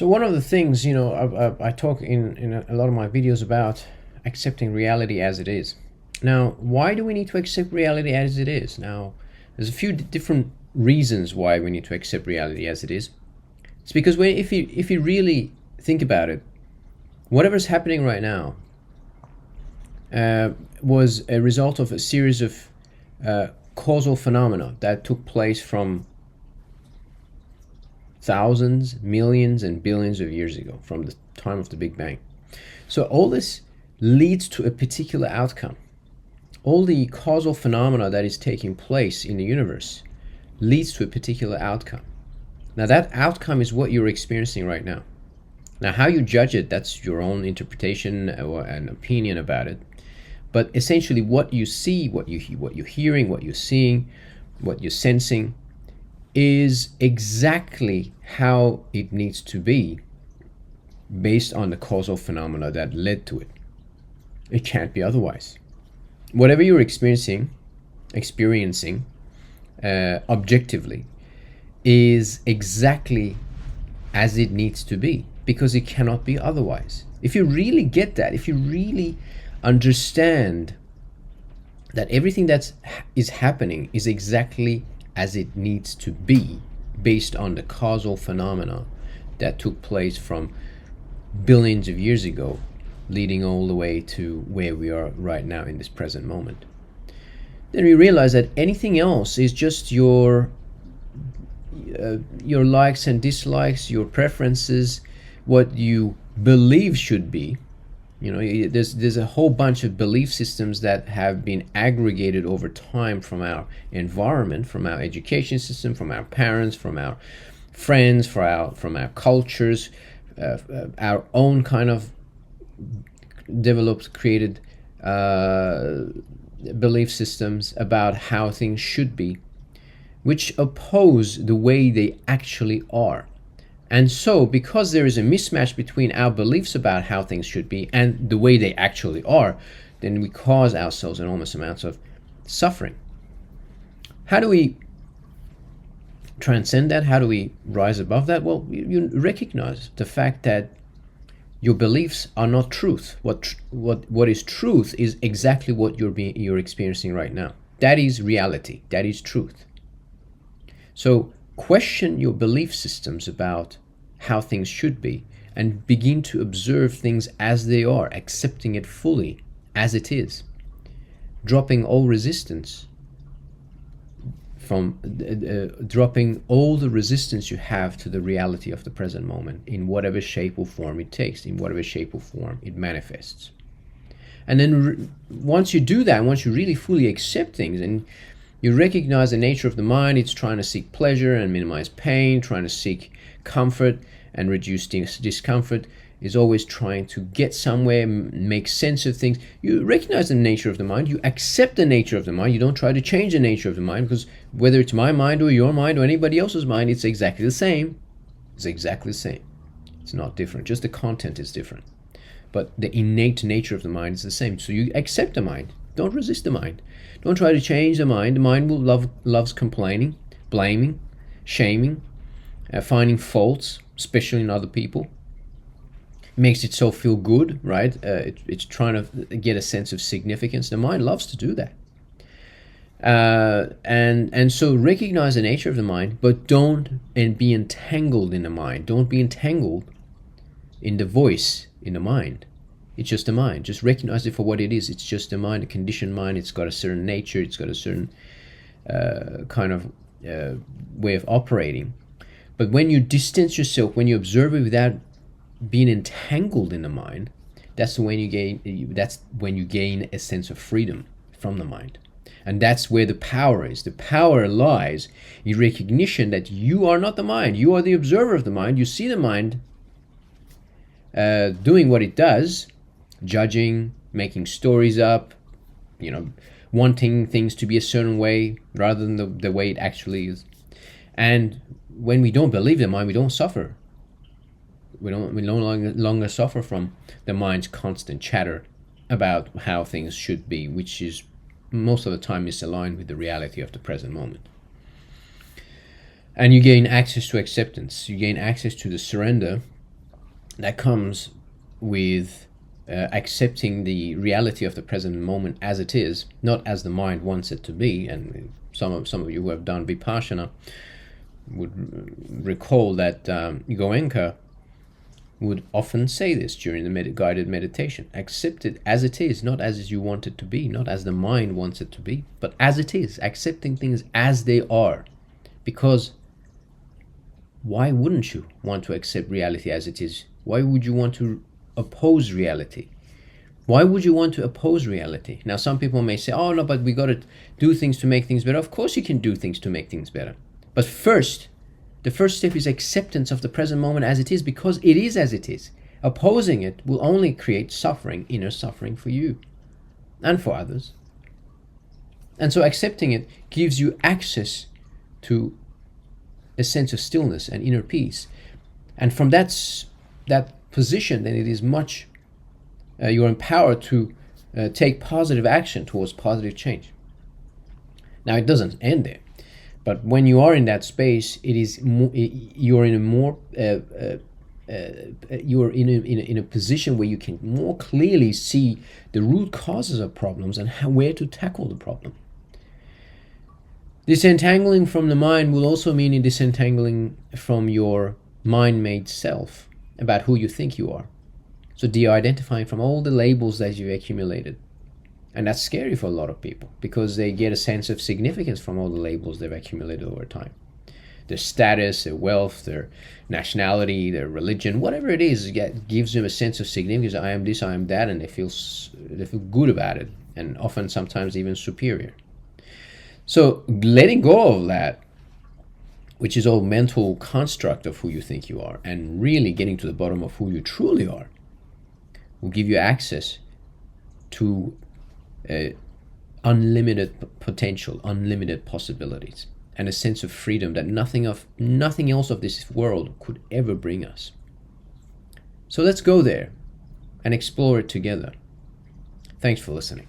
So one of the things, I talk in a lot of my videos about accepting reality as it is. Now, why do we need to accept reality as it is? Now, there's a few different reasons why we need to accept reality as it is. It's because if you really think about it, whatever's happening right now was a result of a series of causal phenomena that took place from thousands, millions, and billions of years ago, from the time of the Big Bang. So all this leads to a particular outcome. All the causal phenomena that is taking place in the universe leads to a particular outcome. Now that outcome is what you're experiencing right now. Now how you judge it, that's your own interpretation or an opinion about it. But essentially what you see, what you're hearing, what you're seeing, what you're sensing is exactly how it needs to be based on the causal phenomena that led to it. It can't be otherwise. Whatever you're experiencing objectively is exactly as it needs to be, because it cannot be otherwise. If you really get that, if you really understand that everything that is happening is exactly as it needs to be based on the causal phenomena that took place from billions of years ago, leading all the way to where we are right now in this present moment, then we realize that anything else is just your likes and dislikes, your preferences, what you believe should be. There's a whole bunch of belief systems that have been aggregated over time from our environment, from our education system, from our parents, from our friends, from our cultures, our own kind of developed, created belief systems about how things should be, which oppose the way they actually are. And so, because there is a mismatch between our beliefs about how things should be and the way they actually are, then we cause ourselves enormous amounts of suffering. How do we transcend that? How do we rise above that? Well, you recognize the fact that your beliefs are not truth. What is truth is exactly what you're experiencing right now. That is reality. That is truth. So question your belief systems about how things should be and begin to observe things as they are, accepting it fully as it is, dropping all resistance dropping all the resistance you have to the reality of the present moment in whatever shape or form it takes, in whatever shape or form it manifests. And then once you do that, once you really fully accept things and you recognize the nature of the mind, it's trying to seek pleasure and minimize pain, trying to seek comfort and reduce discomfort, is always trying to get somewhere, make sense of things. You recognize the nature of the mind, you accept the nature of the mind, you don't try to change the nature of the mind, because whether it's my mind or your mind or anybody else's mind, it's exactly the same. It's exactly the same. It's not different, just the content is different. But the innate nature of the mind is the same. So you accept the mind, don't resist the mind. Don't try to change the mind. The mind loves complaining, blaming, shaming, finding faults, especially in other people. Makes itself feel good, right? It's trying to get a sense of significance. The mind loves to do that. And so recognize the nature of the mind, but don't be entangled in the mind. Don't be entangled in the voice in the mind. It's just a mind. Just recognize it for what it is. It's just a mind, a conditioned mind. It's got a certain nature. It's got a certain kind of way of operating. But when you distance yourself, when you observe it without being entangled in the mind, that's when you gain a sense of freedom from the mind. And that's where the power is. The power lies in recognition that you are not the mind. You are the observer of the mind. You see the mind doing what it does, judging, making stories up, wanting things to be a certain way rather than the way it actually is. And when we don't believe the mind, we don't suffer. We no longer suffer from the mind's constant chatter about how things should be, which is most of the time misaligned with the reality of the present moment. And you gain access to acceptance. You gain access to the surrender that comes with accepting the reality of the present moment as it is, not as the mind wants it to be. And some of you who have done Vipassana would recall that Goenka would often say this during the guided meditation. Accept it as it is, not as you want it to be, not as the mind wants it to be, but as it is, accepting things as they are. Because why wouldn't you want to accept reality as it is? Why would you want to oppose reality? Why would you want to oppose reality? Now, some people may say, oh no, but we got to do things to make things better. Of course you can do things to make things better. But first, the first step is acceptance of the present moment as it is, because it is as it is. Opposing it will only create suffering, inner suffering for you and for others. And so accepting it gives you access to a sense of stillness and inner peace. And from that position, then it is much, you're empowered to take positive action towards positive change. Now, it doesn't end there. But when you are in that space, it is you're in a more you're in a position where you can more clearly see the root causes of problems and where to tackle the problem. Disentangling from the mind will also mean disentangling from your mind-made self about who you think you are. So de-identifying from all the labels that you've accumulated. And that's scary for a lot of people, because they get a sense of significance from all the labels they've accumulated over time. Their status, their wealth, their nationality, their religion, whatever it is, gives them a sense of significance. I am this, I am that, and they feel good about it, and often sometimes even superior. So letting go of that, which is all mental construct of who you think you are, and really getting to the bottom of who you truly are, will give you access to unlimited potential, unlimited possibilities, and a sense of freedom that nothing else of this world could ever bring us. So let's go there and explore it together. Thanks for listening.